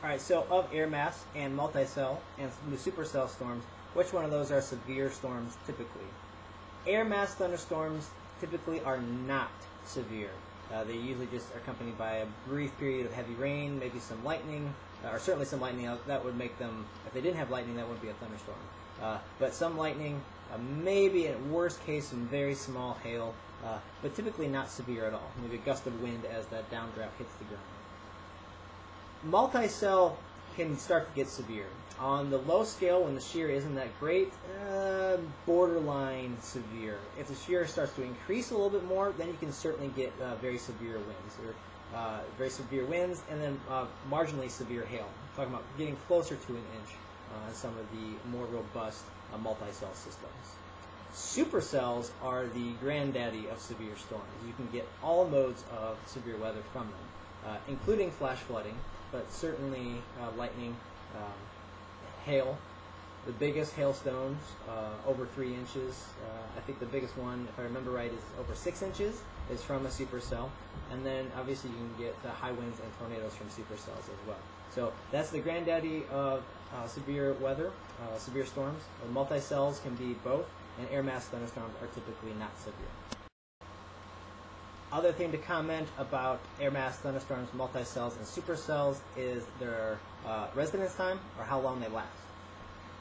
Alright, so of air mass and multi-cell and the supercell storms, which one of those are severe storms typically? Air mass thunderstorms typically are not severe. They usually just are accompanied by a brief period of heavy rain, maybe some lightning, or certainly some lightning. That would make them, if they didn't have lightning, that wouldn't be a thunderstorm. But some lightning, maybe at worst case some very small hail, but typically not severe at all. Maybe a gust of wind as that downdraft hits the ground. Multi-cell can start to get severe. On the low scale, when the shear isn't that great, borderline severe. If the shear starts to increase a little bit more, then you can certainly get very severe winds, and then marginally severe hail. I'm talking about getting closer to an inch in some of the more robust multi-cell systems. Supercells are the granddaddy of severe storms. You can get all modes of severe weather from them, including flash flooding, but certainly lightning, hail. The biggest hailstones, over 3 inches. I think the biggest one, if I remember right, is over 6 inches, is from a supercell. And then obviously you can get high winds and tornadoes from supercells as well. So that's the granddaddy of severe weather, severe storms. Multi-cells can be both, and air mass thunderstorms are typically not severe. Other thing to comment about air mass thunderstorms, multi-cells, and supercells is their residence time, or how long they last.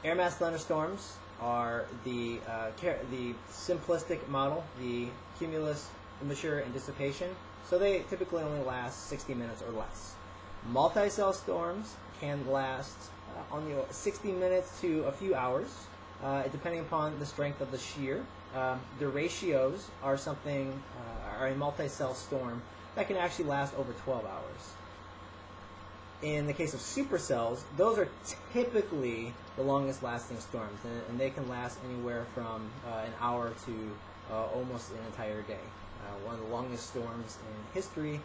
Air mass thunderstorms are the simplistic model, the cumulus, immature, and dissipation. So they typically only last 60 minutes or less. Multi-cell storms can last only 60 minutes to a few hours, depending upon the strength of the shear. The ratios are are a multi-cell storm that can actually last over 12 hours. In the case of supercells, those are typically the longest lasting storms, and they can last anywhere from an hour to almost an entire day. One of the longest storms in history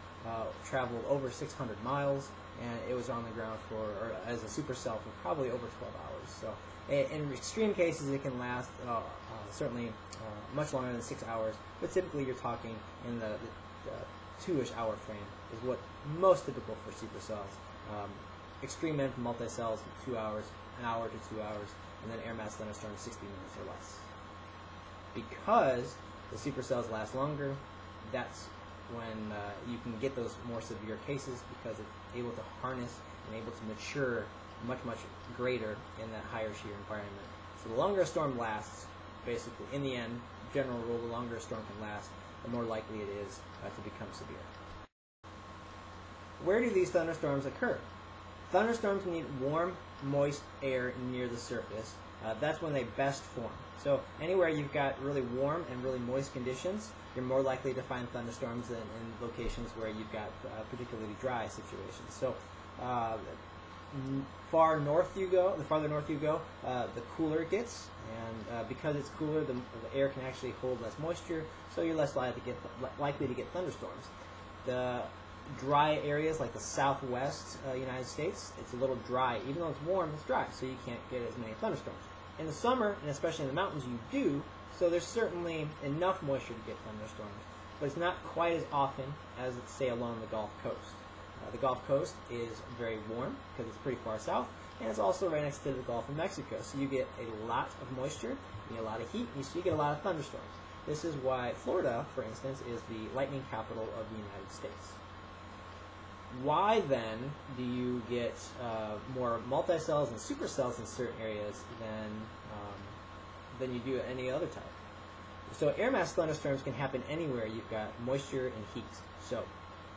traveled over 600 miles, and it was on the ground or as a supercell for probably over 12 hours. So in extreme cases, it can last certainly much longer than 6 hours, but typically you're talking in the 2-ish hour frame is what most typical for supercells. Extreme end multi-cells, 2 hours, an hour to 2 hours, and then air mass thunderstorms 60 minutes or less. Because the supercells last longer, that's when you can get those more severe cases, because it's able to harness and able to mature much, much greater in that higher shear environment. So the longer a storm lasts, basically, in the end, general rule, the longer a storm can last, the more likely it is to become severe. Where do these thunderstorms occur? Thunderstorms need warm, moist air near the surface. That's when they best form. So anywhere you've got really warm and really moist conditions, you're more likely to find thunderstorms than in locations where you've got particularly dry situations. So the farther north you go, the cooler it gets, and because it's cooler, the air can actually hold less moisture, so you're less likely to get thunderstorms. The dry areas like the southwest United States, it's a little dry. Even though it's warm, it's dry, so you can't get as many thunderstorms. In the summer, and especially in the mountains, you do, so there's certainly enough moisture to get thunderstorms, but it's not quite as often as, say, along the Gulf Coast. The Gulf Coast is very warm because it's pretty far south, and it's also right next to the Gulf of Mexico, so you get a lot of moisture, you get a lot of heat, and you get a lot of thunderstorms. This is why Florida, for instance, is the lightning capital of the United States. Why then do you get more multi-cells and supercells in certain areas than you do at any other type? So air mass thunderstorms can happen anywhere you've got moisture and heat. So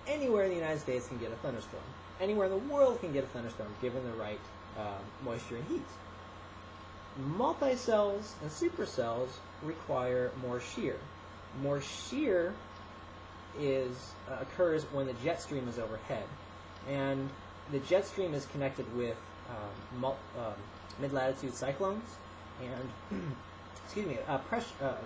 anywhere in the United States can get a thunderstorm. Anywhere in the world can get a thunderstorm given the right moisture and heat. Multi-cells and supercells require more shear. More shear occurs when the jet stream is overhead, and the jet stream is connected with mid-latitude cyclones and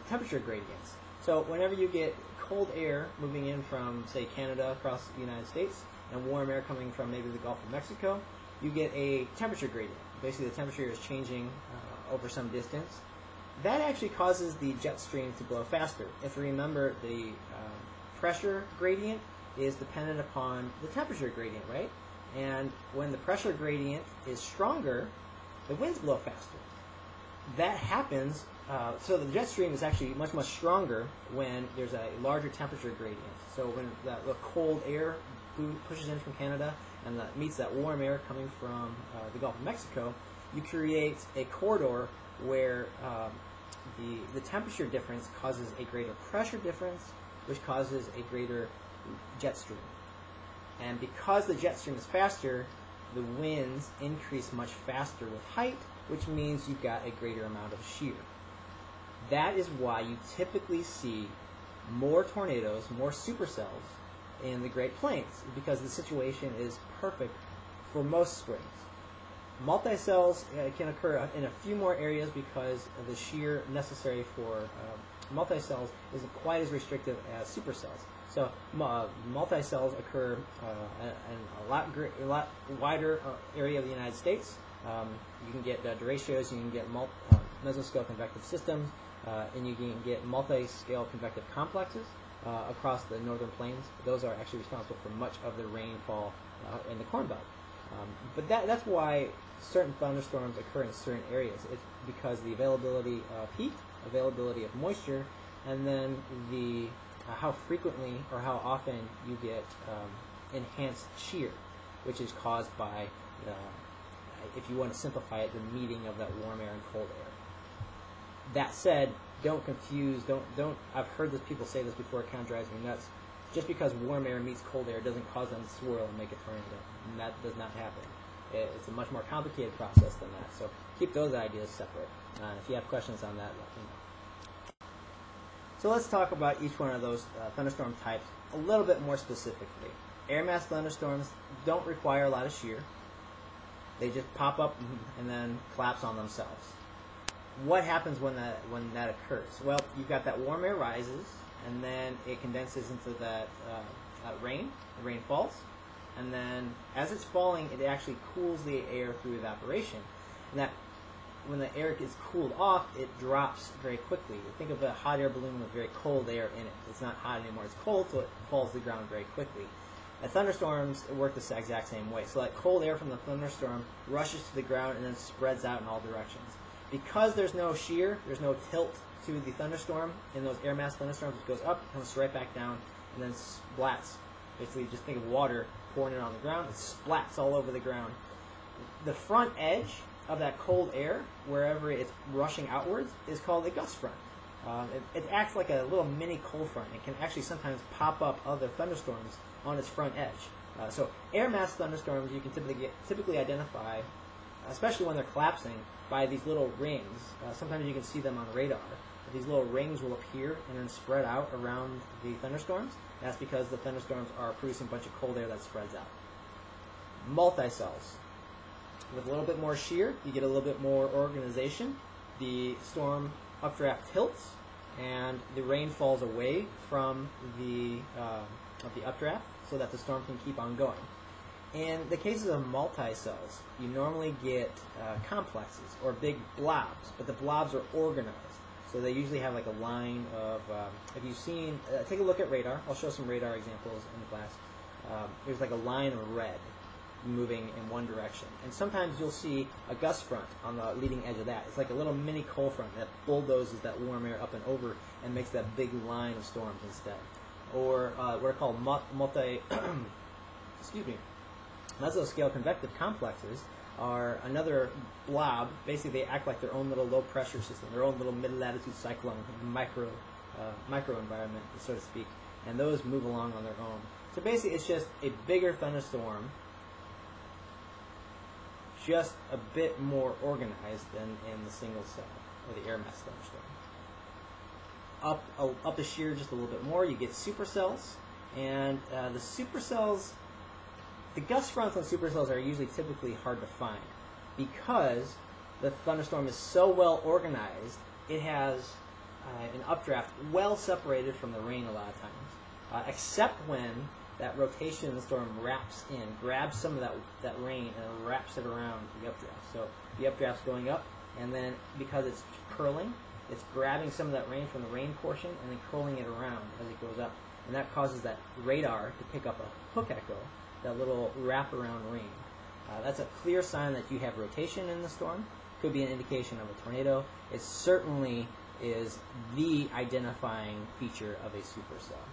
temperature gradients. So whenever you get cold air moving in from, say, Canada across the United States and warm air coming from maybe the Gulf of Mexico, you get a temperature gradient. Basically, the temperature is changing over some distance. That actually causes the jet stream to blow faster. If you remember, the pressure gradient is dependent upon the temperature gradient, right? And when the pressure gradient is stronger, the winds blow faster. That happens, so the jet stream is actually much, much stronger when there's a larger temperature gradient. So when the cold air pushes in from Canada and meets that warm air coming from the Gulf of Mexico, you create a corridor where the temperature difference causes a greater pressure difference, which causes a greater jet stream. And because the jet stream is faster, the winds increase much faster with height, which means you've got a greater amount of shear. That is why you typically see more tornadoes, more supercells in the Great Plains, because the situation is perfect for most springs. Multicells can occur in a few more areas because the shear necessary for multicells isn't quite as restrictive as supercells. So multicells occur in a lot wider area of the United States. You can get derechos, you can get mesoscale convective systems, and you can get multi-scale convective complexes across the northern plains. Those are actually responsible for much of the rainfall in the Corn Belt. But that's why certain thunderstorms occur in certain areas. It's because the availability of heat, availability of moisture, and then how frequently or how often you get enhanced shear, which is caused by, if you want to simplify it, the meeting of that warm air and cold air. That said, don't confuse, don't, I've heard people say this before, it kind of drives me nuts. Just because warm air meets cold air doesn't cause them to swirl and make a tornado. And that does not happen. It's a much more complicated process than that. So keep those ideas separate. If you have questions on that, let me know. So let's talk about each one of those thunderstorm types a little bit more specifically. Air mass thunderstorms don't require a lot of shear. They just pop up and then collapse on themselves. What happens when that occurs? Well, you've got that warm air rises, and then it condenses into that rain. The rain falls, and then as it's falling, it actually cools the air through evaporation. And that when the air gets cooled off, it drops very quickly. Think of a hot air balloon with very cold air in it. It's not hot anymore, it's cold, so it falls to the ground very quickly. And thunderstorms work the exact same way. So that cold air from the thunderstorm rushes to the ground and then spreads out in all directions. Because there's no shear, there's no tilt to the thunderstorm, in those air mass thunderstorms, it goes up, comes right back down, and then splats. Basically, just think of water pouring it on the ground, it splats all over the ground. The front edge of that cold air, wherever it's rushing outwards, is called a gust front. It acts like a little mini cold front. It can actually sometimes pop up other thunderstorms on its front edge. So air mass thunderstorms you can typically identify, especially when they're collapsing, by these little rings. Sometimes you can see them on radar. These little rings will appear and then spread out around the thunderstorms. That's because the thunderstorms are producing a bunch of cold air that spreads out. Multicells. With a little bit more shear, you get a little bit more organization. The storm updraft tilts, and the rain falls away from the updraft so that the storm can keep on going. In the cases of multicells, you normally get complexes or big blobs, but the blobs are organized. So they usually have like a line of, if you've seen, take a look at radar. I'll show some radar examples in the class. There's like a line of red moving in one direction. And sometimes you'll see a gust front on the leading edge of that. It's like a little mini cold front that bulldozes that warm air up and over and makes that big line of storms instead. Or what are called mesoscale convective complexes are another blob. Basically, they act like their own little low-pressure system, their own little mid-latitude cyclone, micro environment, so to speak, and those move along on their own. So basically, it's just a bigger thunderstorm, just a bit more organized than in the single cell or the air mass thunderstorm. Up the shear just a little bit more, you get supercells, and the supercells. The gust fronts on supercells are usually typically hard to find because the thunderstorm is so well organized. It has an updraft well separated from the rain a lot of times, except when that rotation in the storm wraps in, grabs some of that rain and wraps it around the updraft. So the updraft's going up, and then because it's curling, it's grabbing some of that rain from the rain portion and then curling it around as it goes up. And that causes that radar to pick up a hook echo that little wraparound ring. That's a clear sign that you have rotation in the storm. Could be an indication of a tornado. It certainly is the identifying feature of a supercell.